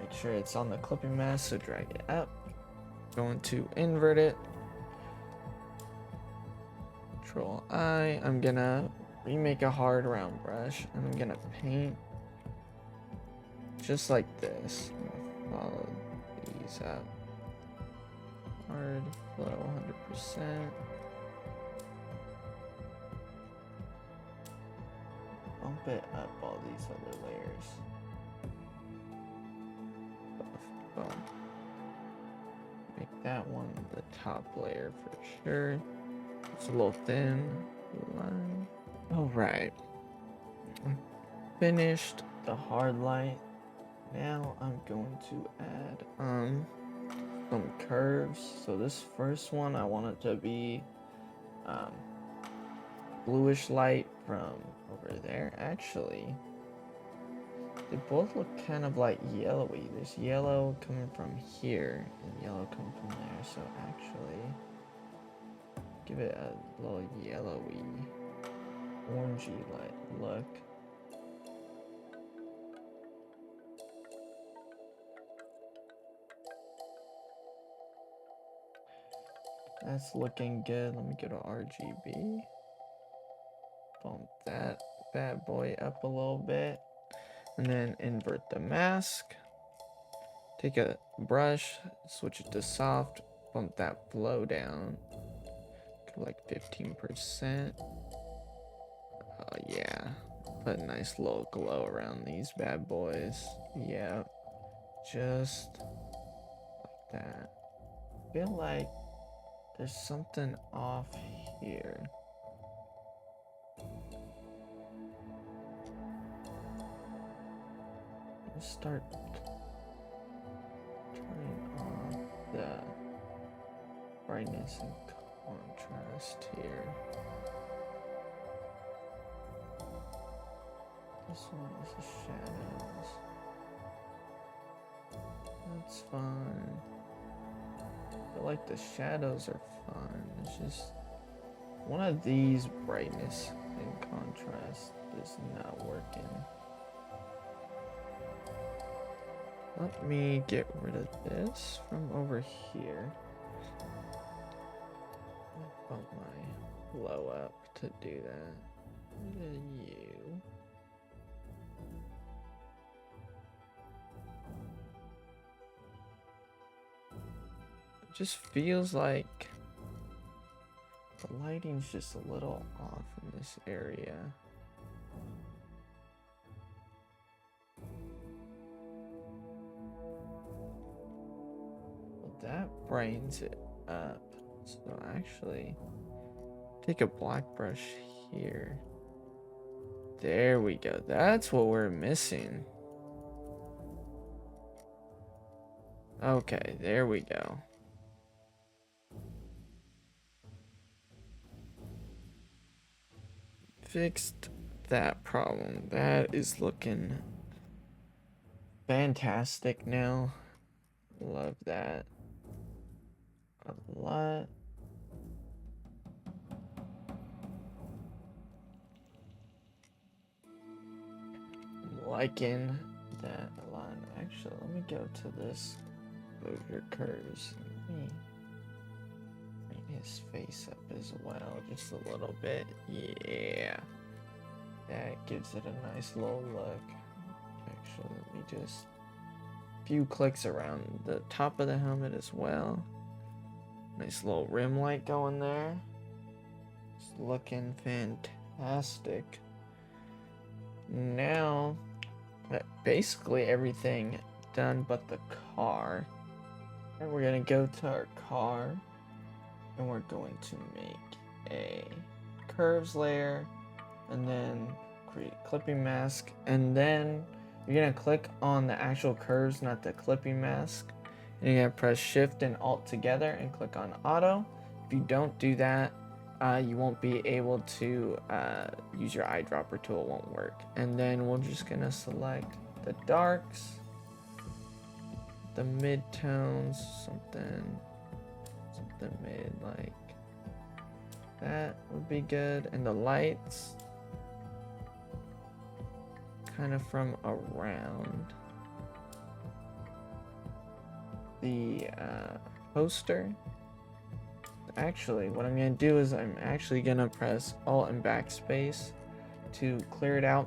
Make sure it's on the clipping mask, so drag it up. Going to invert it. Control I. I'm gonna remake a hard round brush, and I'm gonna paint just like this. I'm gonna follow these up. Hard flow 100%. Bump it up all these other layers. Buff, bump. Make that one the top layer for sure. It's a little thin line. Alright. Finished the hard light. Now I'm going to add some curves. So this first one I want it to be bluish light from over there. Actually, they both look kind of like yellowy. There's yellow coming from here and yellow coming from there. So actually, give it a little yellowy, orangey light look. That's looking good. Let me go to RGB. Bump that bad boy up a little bit. And then invert the mask. Take a brush, switch it to soft, bump that flow down. Go like 15%. Oh yeah. Put a nice little glow around these bad boys. Yeah. Just like that. I feel like there's something off here. Let's start turning off the brightness and contrast here. This one is the shadows. That's fine. I feel like the shadows are fine. It's just one of these brightness and contrast is not working. Let me get rid of this from over here. Bump my blow up to do that. And then you. It just feels like the lighting's just a little off in this area. That brightens it up. So actually, take a black brush here. There we go. That's what we're missing. Okay, there we go. Fixed that problem. That is looking fantastic now. Love that a lot. I'm liking that a lot. Actually, let me go to this. Move your curves. Let me bring his face up as well, just a little bit. Yeah. That gives it a nice little look. Actually, let me just few clicks around the top of the helmet as well. Nice little rim light going there. It's looking fantastic. Now, basically everything done but the car. And we're gonna go to our car and we're going to make a curves layer and then create a clipping mask, and then you're gonna click on the actual curves, not the clipping mask, and you're gonna press shift and alt together and click on auto. If you don't do that, you won't be able to use your eyedropper tool, it won't work. And then we're just gonna select the darks, the mid-tones, something mid like that would be good, and the lights kind of from around the poster. Actually, what I'm gonna do is I'm actually gonna press Alt and Backspace to clear it out,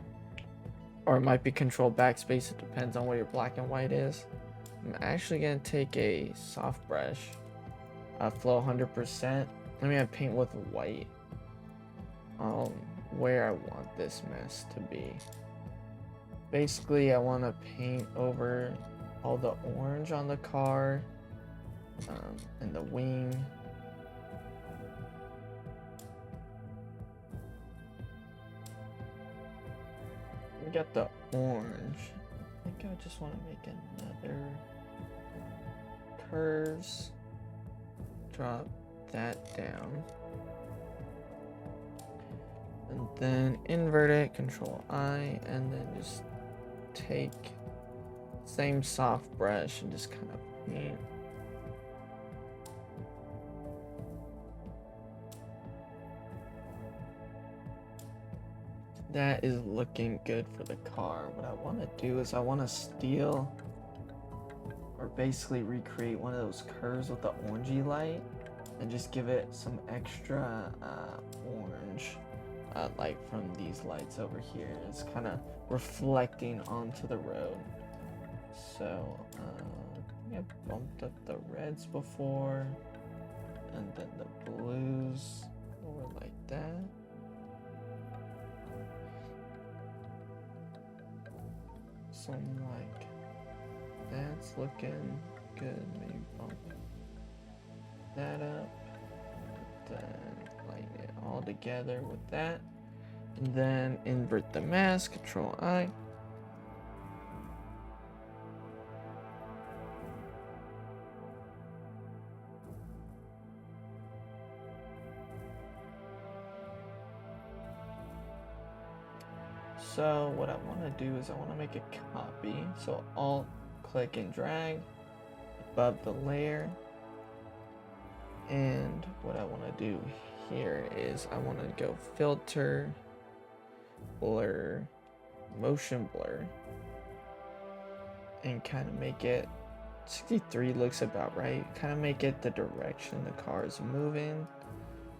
or it might be Control Backspace, it depends on where your black and white is. I'm actually gonna take a soft brush, flow 100%. I'm gonna paint with white where I want this mess to be. Basically, I want to paint over all the orange on the car and the wing. We got the orange. I think I just want to make another curves. Drop that down. And then invert it, Control I, and then just take same soft brush and just kind of paint. That is looking good for the car. What I want to do is I want to steal or basically recreate one of those curves with the orangey light and just give it some extra orange light from these lights over here. It's kind of reflecting onto the road. So I bumped up the reds before, and then the blues over like that. Something like that's looking good. Maybe bump that up, then lighten it all together with that, and then invert the mask, Control I. So what I want to do is I want to make a copy. So Alt click and drag above the layer. And what I want to do here is I want to go filter, blur, motion blur, and kind of make it 63 looks about right. Kind of make it the direction the car is moving.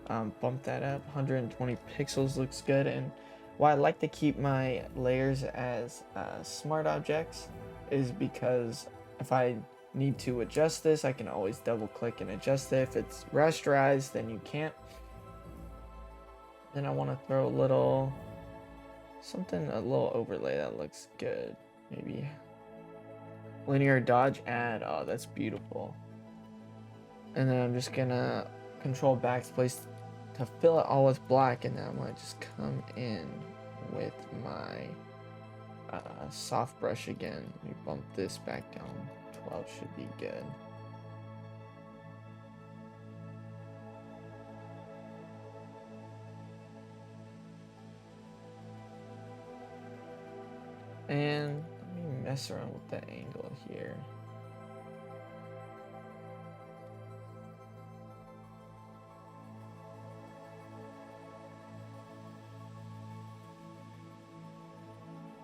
Bump that up. 120 pixels looks good. And why I like to keep my layers as smart objects is because if I need to adjust this, I can always double click and adjust it. If it's rasterized, then you can't. Then I want to throw a little overlay that looks good. Maybe linear dodge add. Oh, that's beautiful. And then I'm just gonna control backspace to fill it all with black, and then I'm gonna just come in with my soft brush again. Let me bump this back down. 12 should be good. And let me mess around with the angle here.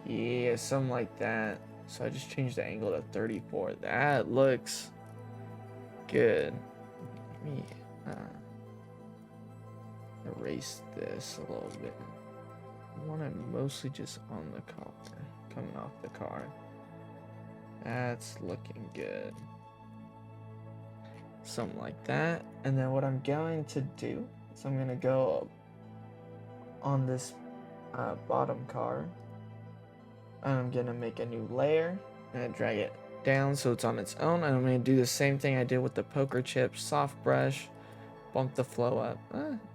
Yeah, something like that. So I just changed the angle to 34. That looks good. Let me erase this a little bit. I want it mostly just on the car, coming off the car. That's looking good. Something like that. And then what I'm going to do is I'm going to go on this bottom car. I'm gonna make a new layer and drag it down so it's on its own, and I'm gonna do the same thing I did with the poker chip soft brush, bump the flow up.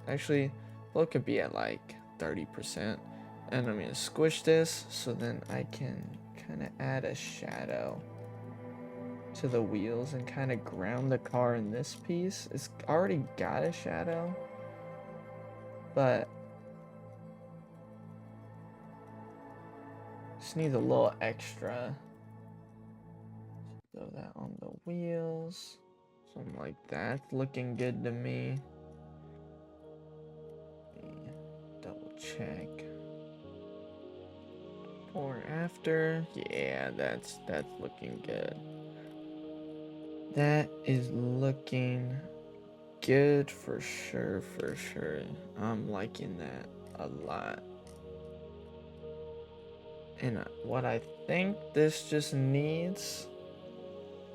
Actually, flow could be at like 30%, and I'm gonna squish this so then I can kind of add a shadow to the wheels and kind of ground the car in this piece. It's already got a shadow, but just needs a little extra. Throw that on the wheels. Something like that. Looking good to me. Double check. Before and after. Yeah, that's looking good. That is looking good for sure, for sure. I'm liking that a lot. And what I think this just needs,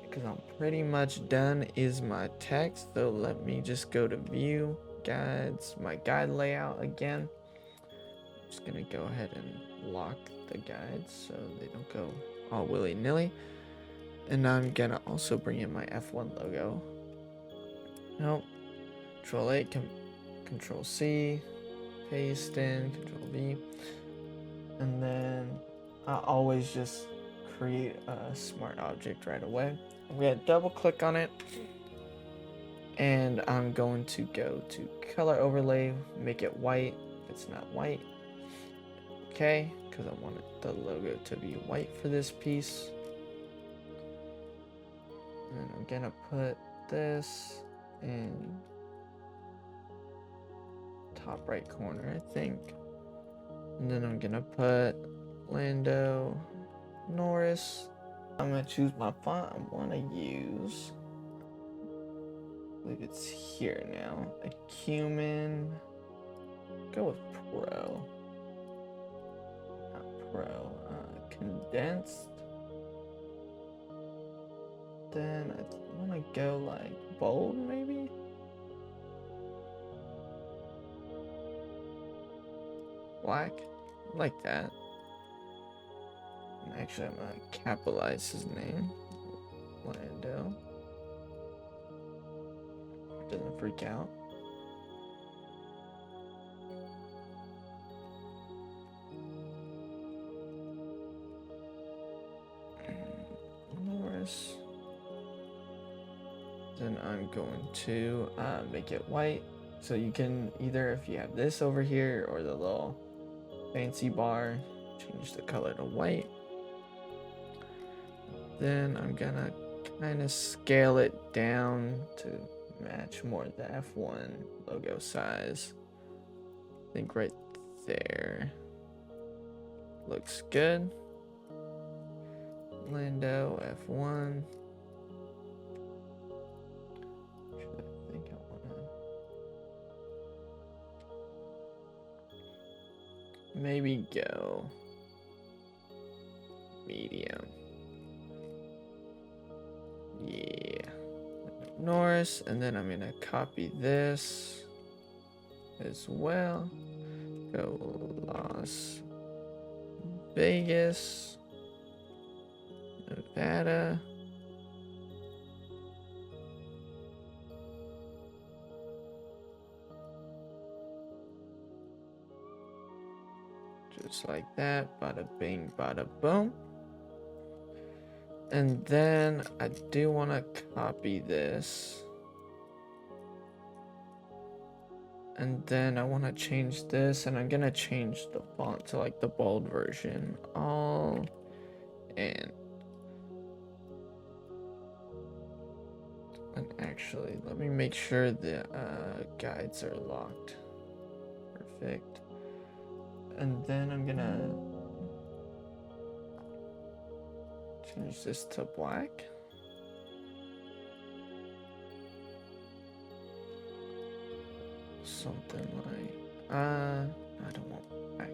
because I'm pretty much done, is my text. So let me just go to view, guides, my guide layout again. I'm just gonna go ahead and lock the guides so they don't go all willy-nilly. And I'm gonna also bring in my F1 logo. Nope. Control A, Control C, paste in, Control V. And then I always just create a smart object right away. I'm gonna double click on it, and I'm going to go to color overlay, make it white if it's not white. Okay, because I want the logo to be white for this piece. And I'm gonna put this in top right corner, I think. And then I'm gonna put Lando Norris. I'm gonna choose my font I want to use. I believe it's here now. Acumen. Go with Pro. Not Pro. Condensed. Then I want to go like bold, maybe? Black. Like that. And actually, I'm going to capitalize his name. Lando. Doesn't freak out. Norris. Then I'm going to make it white. So you can either, if you have this over here or the little fancy bar, change the color to white. Then I'm gonna kind of scale it down to match more the F1 logo size. I think right there looks good. Lando F1. I think I wanna maybe go medium. Yeah. Norris, and then I'm gonna copy this as well. Go Las Vegas, Nevada. Just like that, bada bing, bada boom. And then I do want to copy this. And then I want to change this, and I'm going to change the font to like the bold version. All in. And actually, let me make sure the guides are locked. Perfect. And then I'm gonna change this to black. Something like, I don't want black.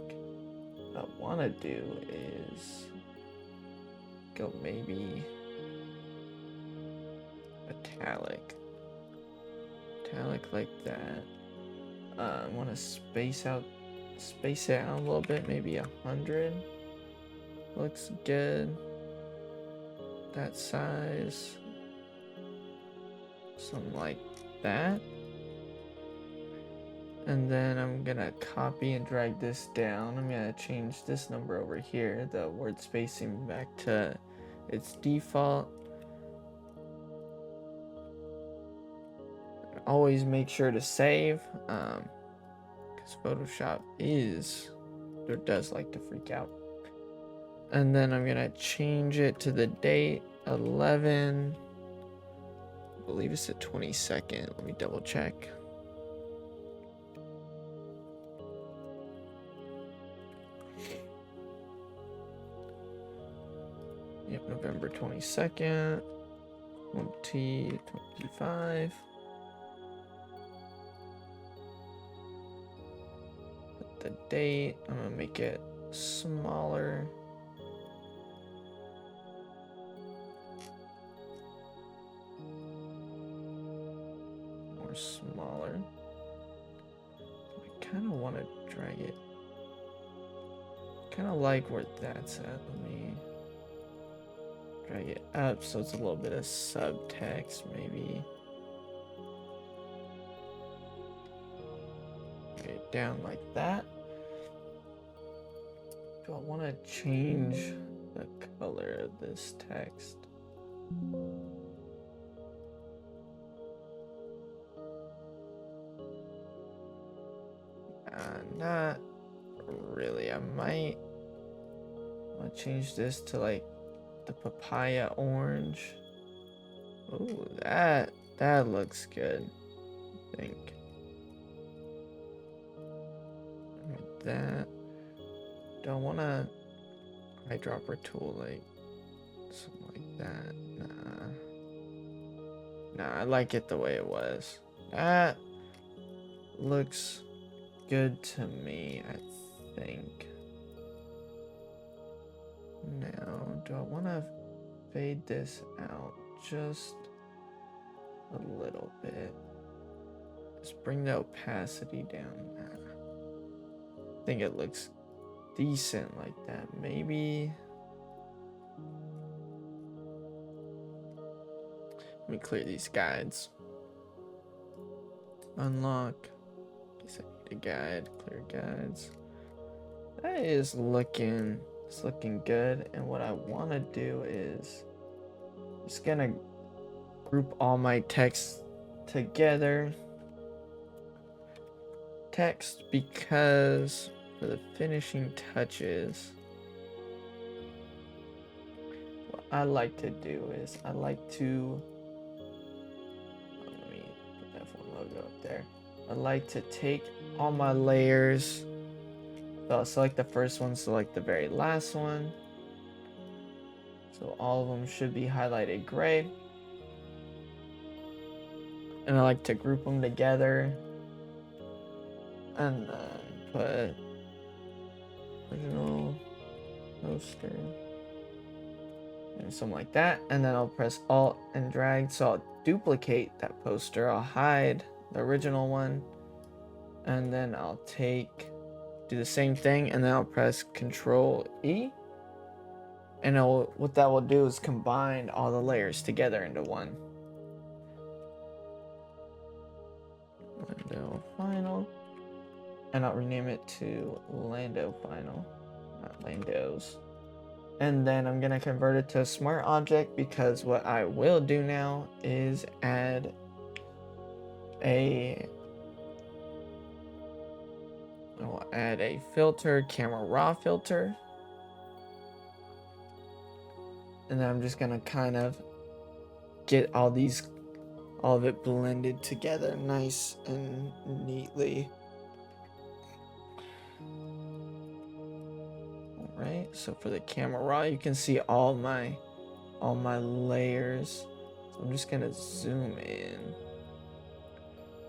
What I wanna do is go maybe metallic like that. I want to space it out a little bit, maybe 100. Looks good. That size, something like that. And then I'm gonna copy and drag this down. I'm gonna change this number over here, the word spacing, back to its default. Always make sure to save, because Photoshop does like to freak out. And then I'm gonna change it to the date 11. I believe it's the 22nd. Let me double check. Yep, November 22nd, 2025. The date, I'm gonna make it smaller. More smaller. I kind of want to drag it. Kind of like where that's at. Let me drag it up so it's a little bit of subtext, maybe. Drag it down like that. Do I want to change the color of this text? Not really. I might want to change this to like the papaya orange. Oh, that looks good, I think. Like that. Don't want to eyedropper tool like something like that. Nah. Nah, I like it the way it was. That looks good to me, I think. Now, do I want to fade this out just a little bit? Just bring the opacity down. I think it looks decent like that. Maybe. Let me clear these guides. Unlock. Guess I need a guide. Clear guides. That is looking. It's looking good. And what I want to do is just gonna group all my text together. Text, because for the finishing touches, what I like to do is I like to, let me put that F1 logo up there. I like to take all my layers, so I'll select the first one, select the very last one, so all of them should be highlighted gray, and I like to group them together, and then put original poster and something like that, and then I'll press Alt and drag, so I'll duplicate that poster. I'll hide the original one, and then I'll do the same thing, and then I'll press Control E, and what that will do is combine all the layers together into one. Lando Final, and I'll rename it to Lando Final, not Lando's. And then I'm gonna convert it to a smart object, because what I will do now is add a filter, camera raw filter, and then I'm just gonna kind of get all of it blended together nice and neatly. Right, so for the camera raw, you can see all my layers. So I'm just gonna zoom in,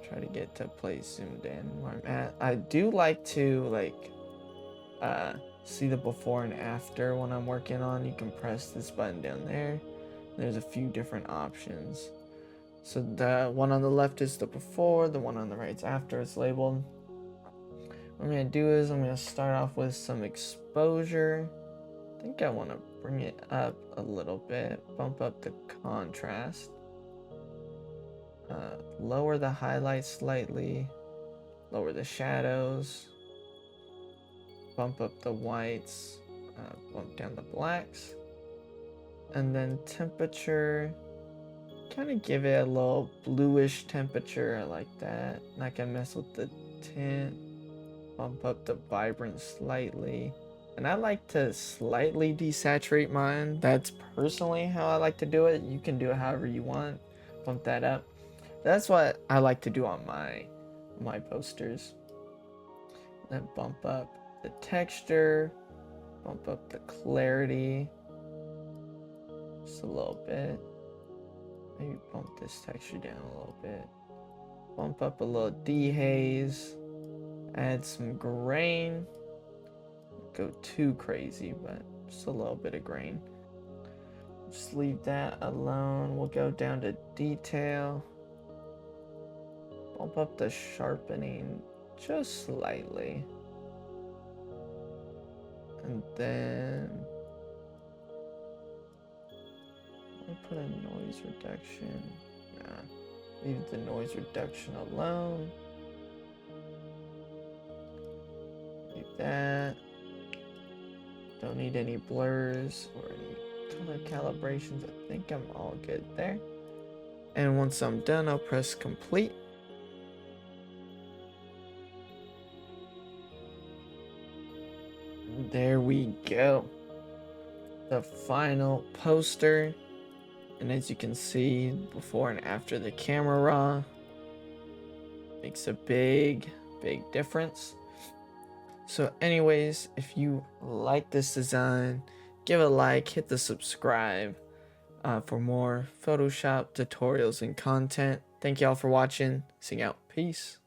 try to get to place zoomed in where I'm at. I do like to see the before and after when I'm working on. You can press this button down there. There's a few different options. So the one on the left is the before, the one on the right is after. It's labeled. What I'm gonna do is I'm gonna start off with some exposure. I think I want to bring it up a little bit, bump up the contrast, lower the highlights slightly, lower the shadows, bump up the whites, bump down the blacks, and then temperature, kind of give it a little bluish temperature like that. Not gonna mess with the tint. Bump up the vibrance slightly, and I like to slightly desaturate mine. That's personally how I like to do it. You can do it however you want. Bump that up. That's what I like to do on my posters. Then bump up the texture, bump up the clarity just a little bit. Maybe bump this texture down a little bit. Bump up a little dehaze. Add some grain. Go too crazy, but just a little bit of grain. Just leave that alone. We'll go down to detail. Bump up the sharpening just slightly. And then I'll put a noise reduction. Nah, leave the noise reduction alone. That. Don't need any blurs or any color calibrations. I think I'm all good there. And once I'm done, I'll press complete. There we go. The final poster. And as you can see, before and after the camera raw makes a big difference. So anyways, if you like this design, give it a like, hit the subscribe. for more Photoshop tutorials and content. Thank y'all for watching. Zing out. Peace.